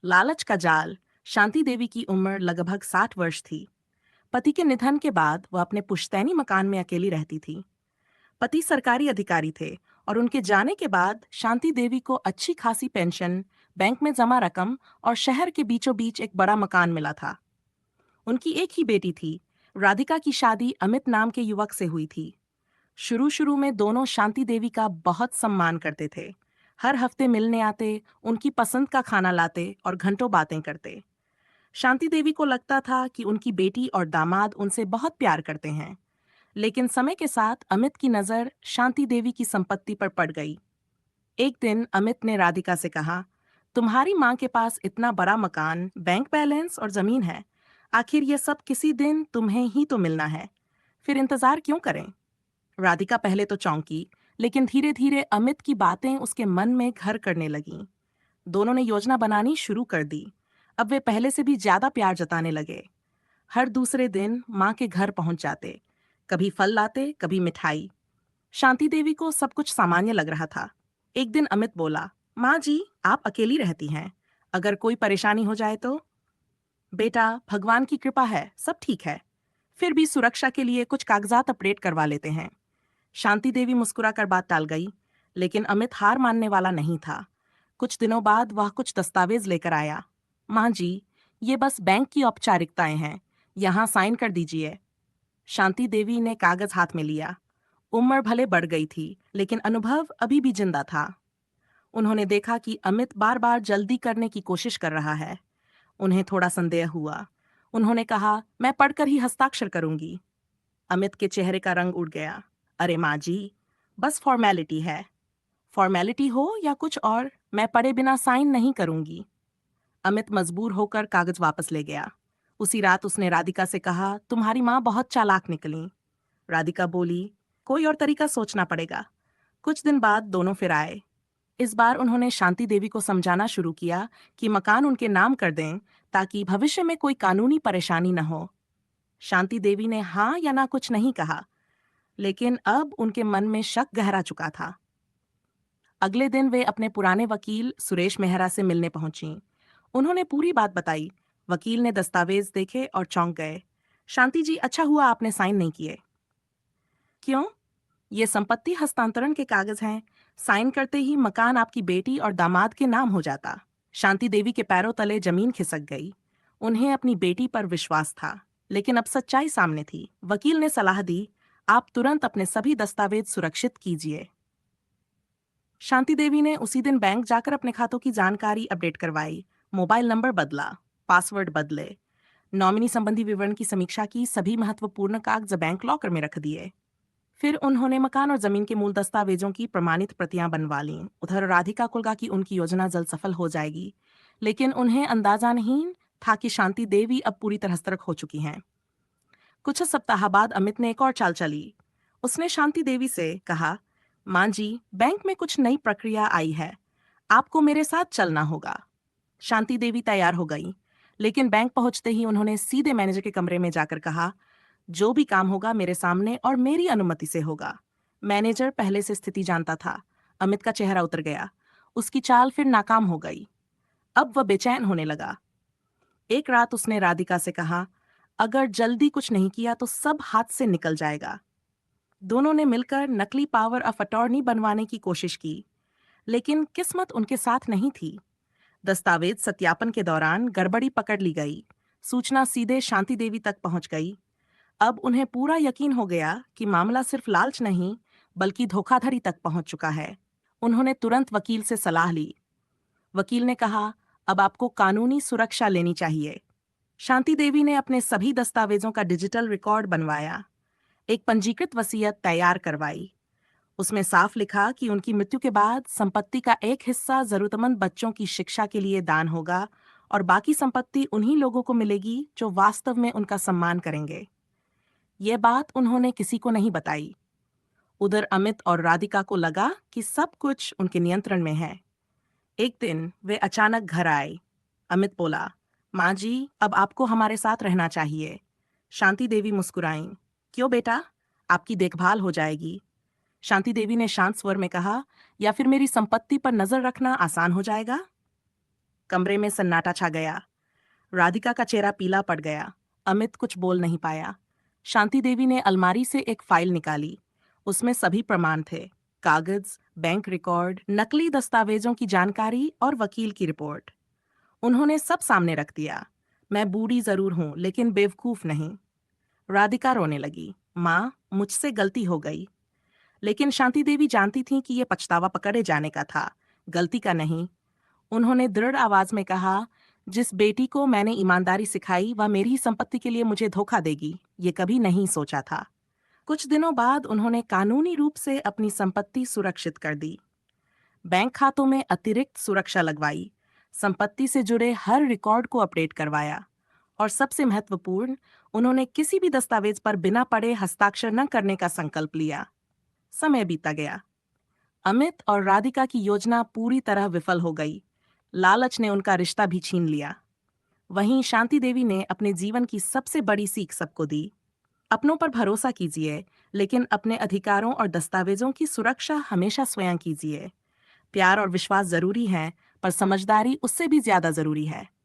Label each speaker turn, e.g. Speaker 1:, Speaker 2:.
Speaker 1: लालच का जाल। शांति देवी की उम्र लगभग 60 वर्ष थी। पति के निधन के बाद वह अपने पुश्तैनी मकान में अकेली रहती थी। पति सरकारी अधिकारी थे और उनके जाने के बाद शांति देवी को अच्छी खासी पेंशन, बैंक में जमा रकम और शहर के बीचों बीच एक बड़ा मकान मिला था। उनकी एक ही बेटी थी। राधिका की शादी अमित नाम के युवक से हुई थी। शुरू शुरू में दोनों शांति देवी का बहुत सम्मान करते थे। हर हफ्ते मिलने आते, उनकी पसंद का खाना लाते और घंटों बातें करते। शांति देवी को लगता था कि उनकी बेटी और दामाद उनसे बहुत प्यार करते हैं। लेकिन समय के साथ अमित की नजर शांति देवी की संपत्ति पर पड़ गई। एक दिन अमित ने राधिका से कहा, तुम्हारी माँ के पास इतना बड़ा मकान, बैंक बैलेंस और जमीन है। आखिर ये सब किसी दिन तुम्हें ही तो मिलना है। फिर इंतजार क्यों करें? राधिका पहले तो चौंकी, लेकिन धीरे धीरे अमित की बातें उसके मन में घर करने लगीं। दोनों ने योजना बनानी शुरू कर दी। अब वे पहले से भी ज्यादा प्यार जताने लगे। हर दूसरे दिन माँ के घर पहुंच जाते। कभी फल लाते, कभी मिठाई। शांति देवी को सब कुछ सामान्य लग रहा था। एक दिन अमित बोला, माँ जी, आप अकेली रहती हैं। अगर कोई परेशानी हो जाए तो? बेटा, भगवान की कृपा है, सब ठीक है। फिर भी सुरक्षा के लिए कुछ कागजात अपडेट करवा लेते हैं। शांति देवी मुस्कुराकर बात टाल गई, लेकिन अमित हार मानने वाला नहीं था। कुछ दिनों बाद वह कुछ दस्तावेज लेकर आया। माँ जी, ये बस बैंक की औपचारिकताएं हैं, यहाँ साइन कर दीजिए। शांति देवी ने कागज हाथ में लिया। उम्र भले बढ़ गई थी, लेकिन अनुभव अभी भी जिंदा था। उन्होंने देखा कि अमित बार बार जल्दी करने की कोशिश कर रहा है। उन्हें थोड़ा संदेह हुआ। उन्होंने कहा, मैं पढ़कर ही हस्ताक्षर करूंगी। अमित के चेहरे का रंग उड़ गया। अरे माँ जी, बस फॉर्मेलिटी है। फॉर्मेलिटी हो या कुछ और, मैं पढ़े बिना साइन नहीं करूंगी। अमित मजबूर होकर कागज वापस ले गया। उसी रात उसने राधिका से कहा, तुम्हारी माँ बहुत चालाक निकली। राधिका बोली, कोई और तरीका सोचना पड़ेगा। कुछ दिन बाद दोनों फिर आए। इस बार उन्होंने शांति देवी को समझाना शुरू किया कि मकान उनके नाम कर दें, ताकि भविष्य में कोई कानूनी परेशानी न हो। शांति देवी ने हाँ या ना कुछ नहीं कहा, लेकिन अब उनके मन में शक गहरा चुका था। अगले दिन वे अपने पुराने वकील सुरेश मेहरा से मिलने पहुंची। उन्होंने पूरी बात बताई। वकील ने दस्तावेज देखे और चौंक गए। शांति जी, अच्छा हुआ आपने साइन नहीं किए। क्यों? ये संपत्ति हस्तांतरण के कागज हैं। साइन करते ही मकान आपकी बेटी और दामाद के नाम हो जाता। शांति देवी के पैरों तले जमीन खिसक गई। उन्हें अपनी बेटी पर विश्वास था, लेकिन अब सच्चाई सामने थी। वकील ने सलाह दी, आप तुरंत अपने सभी दस्तावेज सुरक्षित कीजिए। शांति देवी ने उसी दिन बैंक जाकर अपने खातों की जानकारी अपडेट करवाई। मोबाइल नंबर बदला, पासवर्ड बदले, नॉमिनी संबंधी विवरण की समीक्षा की, सभी महत्वपूर्ण कागज बैंक लॉकर में रख दिए। फिर उन्होंने मकान और जमीन के मूल दस्तावेजों की प्रमाणित प्रतियां बनवा लीं। उधर राधिका को लगा कि उनकी योजना जल्द सफल हो जाएगी, लेकिन उन्हें अंदाजा नहीं था कि शांति देवी अब पूरी तरह सतर्क हो चुकी हैं। कुछ सप्ताह बाद अमित ने एक और चाल चली। उसने शांति देवी से कहा, माँ जी, बैंक में कुछ नई प्रक्रिया आई है, आपको मेरे साथ चलना होगा। शांति देवी तैयार हो गई, लेकिन बैंक पहुंचते ही उन्होंने सीधे मैनेजर के कमरे में जाकर कहा, जो भी काम होगा मेरे सामने और मेरी अनुमति से होगा। मैनेजर पहले से स्थिति जानता था। अमित का चेहरा उतर गया। उसकी चाल फिर नाकाम हो गई। अब वह बेचैन होने लगा। एक रात उसने राधिका से कहा, अगर जल्दी कुछ नहीं किया तो सब हाथ से निकल जाएगा। दोनों ने मिलकर नकली पावर ऑफ अटॉर्नी बनवाने की कोशिश की, लेकिन किस्मत उनके साथ नहीं थी। दस्तावेज सत्यापन के दौरान गड़बड़ी पकड़ ली गई। सूचना सीधे शांति देवी तक पहुंच गई। अब उन्हें पूरा यकीन हो गया कि मामला सिर्फ लालच नहीं, बल्कि धोखाधड़ी तक पहुंच चुका है। उन्होंने तुरंत वकील से सलाह ली। वकील ने कहा, अब आपको कानूनी सुरक्षा लेनी चाहिए। शांति देवी ने अपने सभी दस्तावेजों का डिजिटल रिकॉर्ड बनवाया। एक पंजीकृत वसीयत तैयार करवाई। उसमें साफ लिखा कि उनकी मृत्यु के बाद संपत्ति का एक हिस्सा जरूरतमंद बच्चों की शिक्षा के लिए दान होगा और बाकी संपत्ति उन्हीं लोगों को मिलेगी जो वास्तव में उनका सम्मान करेंगे। ये बात उन्होंने किसी को नहीं बताई। उधर अमित और राधिका को लगा कि सब कुछ उनके नियंत्रण में है। एक दिन वे अचानक घर आए। अमित बोला, माँ जी, अब आपको हमारे साथ रहना चाहिए। शांति देवी मुस्कुराईं। क्यों बेटा, आपकी देखभाल हो जाएगी। शांति देवी ने शांत स्वर में कहा, या फिर मेरी संपत्ति पर नजर रखना आसान हो जाएगा। कमरे में सन्नाटा छा गया। राधिका का चेहरा पीला पड़ गया। अमित कुछ बोल नहीं पाया। शांति देवी ने अलमारी से एक फाइल निकाली। उसमें सभी प्रमाण थे, कागज, बैंक रिकॉर्ड, नकली दस्तावेजों की जानकारी और वकील की रिपोर्ट। उन्होंने सब सामने रख दिया। मैं बूढ़ी जरूर हूं, लेकिन बेवकूफ नहीं। राधिका रोने लगी। माँ, मुझसे गलती हो गई। लेकिन शांति देवी जानती थीं कि यह पछतावा पकड़े जाने का था, गलती का नहीं। उन्होंने दृढ़ आवाज में कहा, जिस बेटी को मैंने ईमानदारी सिखाई वह मेरी ही संपत्ति के लिए मुझे धोखा देगी, ये कभी नहीं सोचा था। कुछ दिनों बाद उन्होंने कानूनी रूप से अपनी संपत्ति सुरक्षित कर दी। बैंक खातों में अतिरिक्त सुरक्षा लगवाई, संपत्ति से जुड़े हर रिकॉर्ड को अपडेट करवाया, और सबसे महत्वपूर्ण, उन्होंने किसी भी दस्तावेज पर बिना पढ़े हस्ताक्षर न करने का संकल्प लिया। समय बीता गया। अमित और राधिका की योजना पूरी तरह विफल हो गई। लालच ने उनका रिश्ता भी छीन लिया। वहीं शांति देवी ने अपने जीवन की सबसे बड़ी सीख सबको दी। अपनों पर भरोसा कीजिए, लेकिन अपने अधिकारों और दस्तावेजों की सुरक्षा हमेशा स्वयं कीजिए। प्यार और विश्वास जरूरी है, पर समझदारी उससे भी ज्यादा जरूरी है।